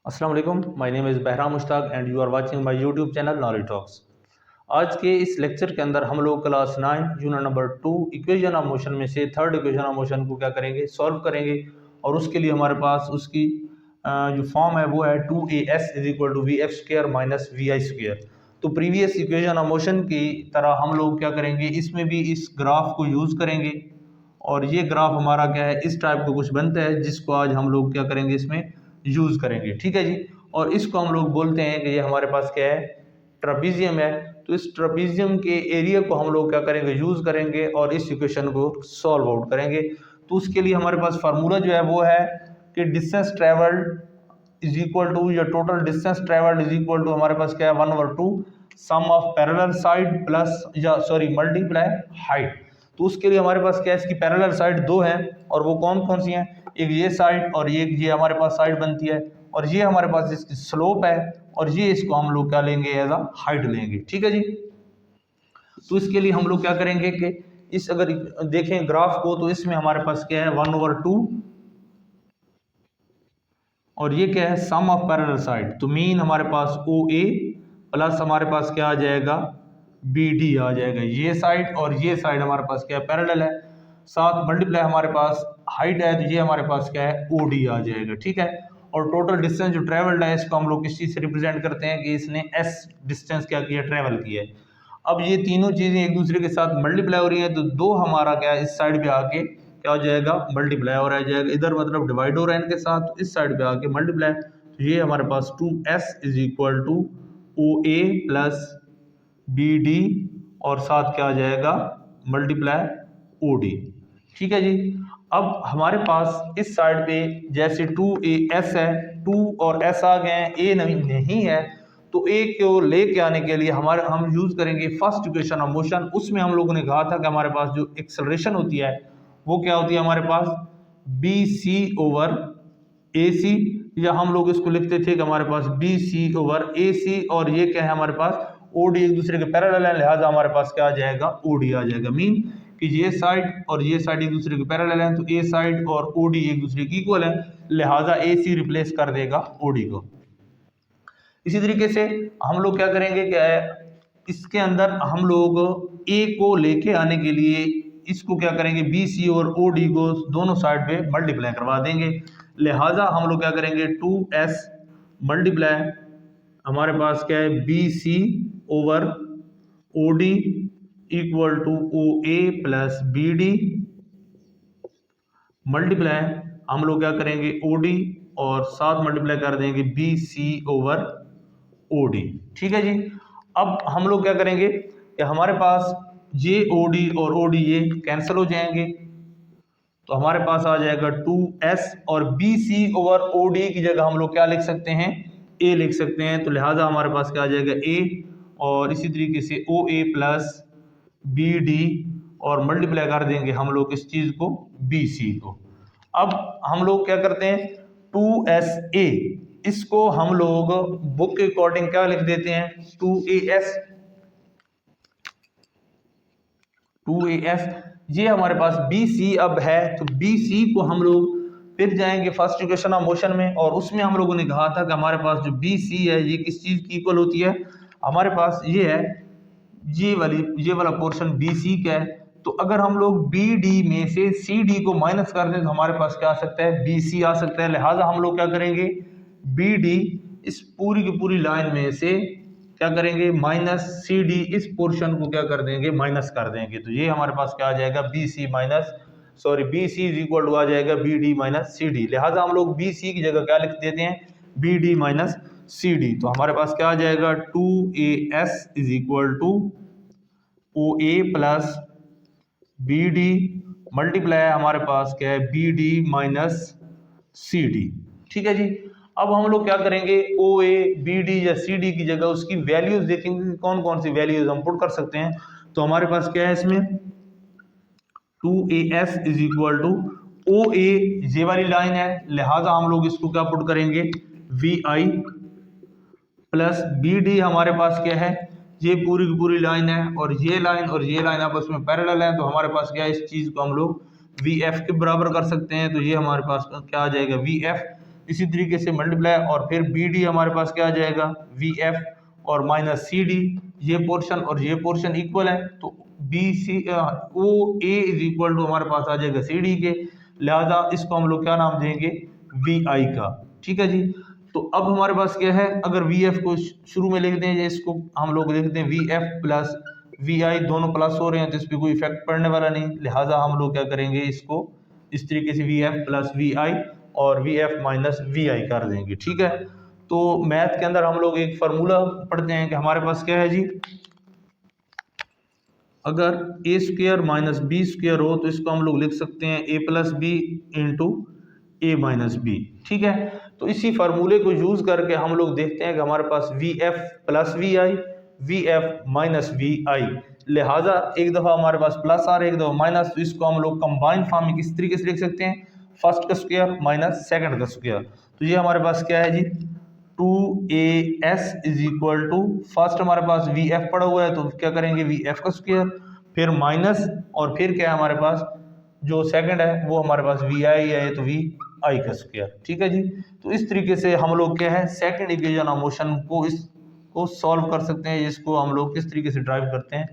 अस्सलाम वालेकुम, my name is Bahram Mushtaq and you are watching my YouTube channel knowledge talks. आज के इस लेक्चर के अंदर हम लोग class 9 unit number 2 equation of motion में से थर्ड इक्वेशन ऑफ मोशन को क्या करेंगे, सॉल्व करेंगे। और उसके लिए हमारे पास उसकी जो फॉर्म है वो है 2as = vf² माइनस vi²। तो प्रीवियस इक्वेशन ऑफ मोशन की तरह हम लोग क्या करेंगे, इसमें भी इस ग्राफ को यूज़ करेंगे। और ये ग्राफ हमारा क्या है, इस टाइप का कुछ बनता है जिसको आज हम लोग क्या करेंगे, इसमें यूज़ करेंगे। ठीक है जी। और इसको हम लोग बोलते हैं कि ये हमारे पास क्या है, ट्रापीजियम है। तो इस ट्रापीजियम के एरिया को हम लोग क्या करेंगे, यूज़ करेंगे और इस इक्वेशन को सॉल्व आउट करेंगे। तो उसके लिए हमारे पास फार्मूला जो है वो है कि distance travelled is equal to, या total distance travelled is equal to हमारे पास क्या है 1/2 sum of parallel side plus multiply height. तो उसके लिए हमारे पास क्या है, इसकी पैरेलल साइड दो है और वो कौन कौन सी हैं, एक ये साइड और एक ये हमारे पास साइड बनती है। और ये हमारे पास इसकी स्लोप है और ये इसको हम लोग क्या लेंगे, एज अ हाइट लेंगे। ठीक है जी। तो इसके लिए हम लोग क्या करेंगे कि इस अगर देखें ग्राफ को, तो इसमें हमारे पास क्या है 1/2 और ये क्या है सम ऑफ पैरेलल साइड। तो मीन हमारे पास OA प्लस हमारे पास क्या आ जाएगा, BD आ जाएगा। ये साइड और ये साइड हमारे पास क्या है, पैरेलल है। साथ मल्टीप्लाई हमारे पास हाइट है, तो ये हमारे पास क्या है OD आ जाएगा। ठीक है। और टोटल डिस्टेंस जो ट्रेवल्ड है इसको हम लोग किस चीज़ से रिप्रेजेंट करते हैं कि इसने S डिस्टेंस क्या किया, ट्रेवल किया है। अब ये तीनों चीज़ें एक दूसरे के साथ मल्टीप्लाई हो रही हैं, तो दो हमारा क्या है इस साइड पे आके क्या हो जाएगा, मल्टीप्लाई हो रहा जाएगा। इधर मतलब डिवाइड हो रहा है इनके साथ, तो इस साइड पे आके मल्टीप्लाई। तो ये हमारे पास 2s = OA प्लस BD और साथ क्या आ जाएगा मल्टीप्लाई OD। ठीक है जी। अब हमारे पास इस साइड पे जैसे 2as है, 2 और s आ गए हैं, a नहीं है। तो a को लेके आने के लिए हम यूज करेंगे फर्स्ट इक्वेशन ऑफ मोशन। उसमें हम लोगों ने कहा था कि हमारे पास जो एक्सेलरेशन होती है वो क्या होती है, हमारे पास BC/AC, या हम लोग इसको लिखते थे कि हमारे पास BC/AC। और ये क्या है हमारे पास OD एक दूसरे के पैरेलल है, लिहाजा हमारे पास क्या आ जाएगा, OD आ जाएगा। मीन कि ये साइड और ये साइड एक दूसरे के पैरेलल हैं, तो A साइड और OD एक दूसरे की इक्वल है, लिहाजा AC रिप्लेस कर देगा OD को। इसी तरीके से हम लोग क्या करेंगे, क्या है इसके अंदर हम लोग A को लेके आने के लिए इसको क्या करेंगे, BC और OD को दोनों साइड पे मल्टीप्लाई करवा देंगे। लिहाजा हम लोग क्या करेंगे 2s मल्टीप्लाई हमारे पास क्या है BC/OD = OA plus BD multiply हम लोग क्या करेंगे OD और साथ मल्टीप्लाई कर देंगे BC/OD। ठीक है जी। अब हम लोग क्या करेंगे कि हमारे पास ये OD और OD ये कैंसिल हो जाएंगे, तो हमारे पास आ जाएगा 2s और BC/OD की जगह हम लोग क्या लिख सकते हैं, A लिख सकते हैं। तो लिहाजा हमारे पास क्या आ जाएगा A, और इसी तरीके से OA प्लस BD और मल्टीप्लाई कर देंगे हम लोग इस चीज को BC को। अब हम लोग क्या करते हैं 2SA, इसको हम लोग बुक के अकॉर्डिंग क्या लिख देते हैं 2AS। ये हमारे पास BC अब है, तो BC को हम लोग फिर जाएंगे फर्स्ट इक्वेशन ऑफ मोशन में, और उसमें हम लोगों ने कहा था कि हमारे पास जो BC है ये किस चीज की इक्वल होती है, हमारे पास ये है ये वाला पोर्शन BC का है। तो अगर हम लोग BD में से CD को माइनस कर दें तो हमारे पास क्या आ सकता है, BC आ सकता है। लिहाजा हम लोग क्या करेंगे BD इस पूरी की पूरी लाइन में से क्या करेंगे माइनस CD, इस पोर्शन को क्या कर देंगे, माइनस कर देंगे। तो ये हमारे पास क्या आ जाएगा BC = आ जाएगा BD माइनस CD। लिहाजा हम लोग BC की जगह क्या लिख देते हैं BD माइनस CD। तो हमारे पास क्या आ जाएगा 2AS = OA plus BD multiply हमारे पास क्या है BD माइनस CD। ठीक है जी। अब हम लोग क्या करेंगे OA BD या CD की जगह उसकी वैल्यूज देखेंगे, कौन कौन सी वैल्यूज हम पुट कर सकते हैं। तो हमारे पास क्या है इसमें 2AS = OA ये वाली लाइन है, लिहाजा हम लोग इसको क्या पुट करेंगे VI प्लस BD हमारे पास क्या है, ये पूरी की पूरी लाइन है और ये लाइन आपस में पैरेलल है। तो हमारे पास क्या है, इस चीज को हम लोग VF के बराबर कर सकते हैं। तो ये हमारे पास क्या आ जाएगा VF। इसी तरीके से मल्टीप्लाई और फिर बी डी हमारे पास क्या आ जाएगा वी एफ और माइनस सी डी, ये पोर्शन और ये पोर्शन इक्वल है तो b c o a is equal to हमारे पास आ जाएगा सी डी के, लिहाजा इसको हम लोग क्या नाम देंगे वी आई का। ठीक है जी। तो अब हमारे पास क्या है, अगर वी एफ को शुरू में लिख दें, इसको हम लोग लिखते हैं वी एफ प्लस वी आई, दोनों प्लस हो रहे हैं तो इस पर कोई इफेक्ट पड़ने वाला नहीं, लिहाजा हम लोग क्या करेंगे इसको इस तरीके से वी एफ प्लस वी आई और वी एफ माइनस वी आई कर देंगे। ठीक है। तो मैथ के अंदर हम लोग एक फार्मूला पढ़ते हैं कि हमारे पास क्या है जी, अगर ए स्क्वायर माइनस बी स्क्वायर हो तो इसको हम लोग लिख सकते हैं ए प्लस बी इंटू ए माइनस बी। ठीक है। तो इसी फार्मूले को यूज करके हम लोग देखते हैं कि हमारे पास V F plus V F minus V I, लिहाजा एक दफा हमारे पास प्लस आ रहा है एक दफा माइनस, तो इसको हम लोग कंबाइंड फॉर्म में किस तरीके से लिख सकते हैं, फर्स्ट का स्क्वायर माइनस सेकंड का स्क्वायर। तो ये हमारे पास क्या है जी 2as is equal to, first हमारे पास वी एफ पड़ा हुआ है तो क्या करेंगे वी एफ का स्क्वायर, फिर माइनस और फिर क्या है हमारे पास जो सेकंड है वो हमारे पास वी आई है तो वी आई का स्क्वायर। ठीक है जी। तो इस तरीके से हम लोग क्या है सेकंड इक्वेशन ऑफ मोशन को इसको सॉल्व कर सकते हैं, इसको हम लोग किस तरीके से ड्राइव करते हैं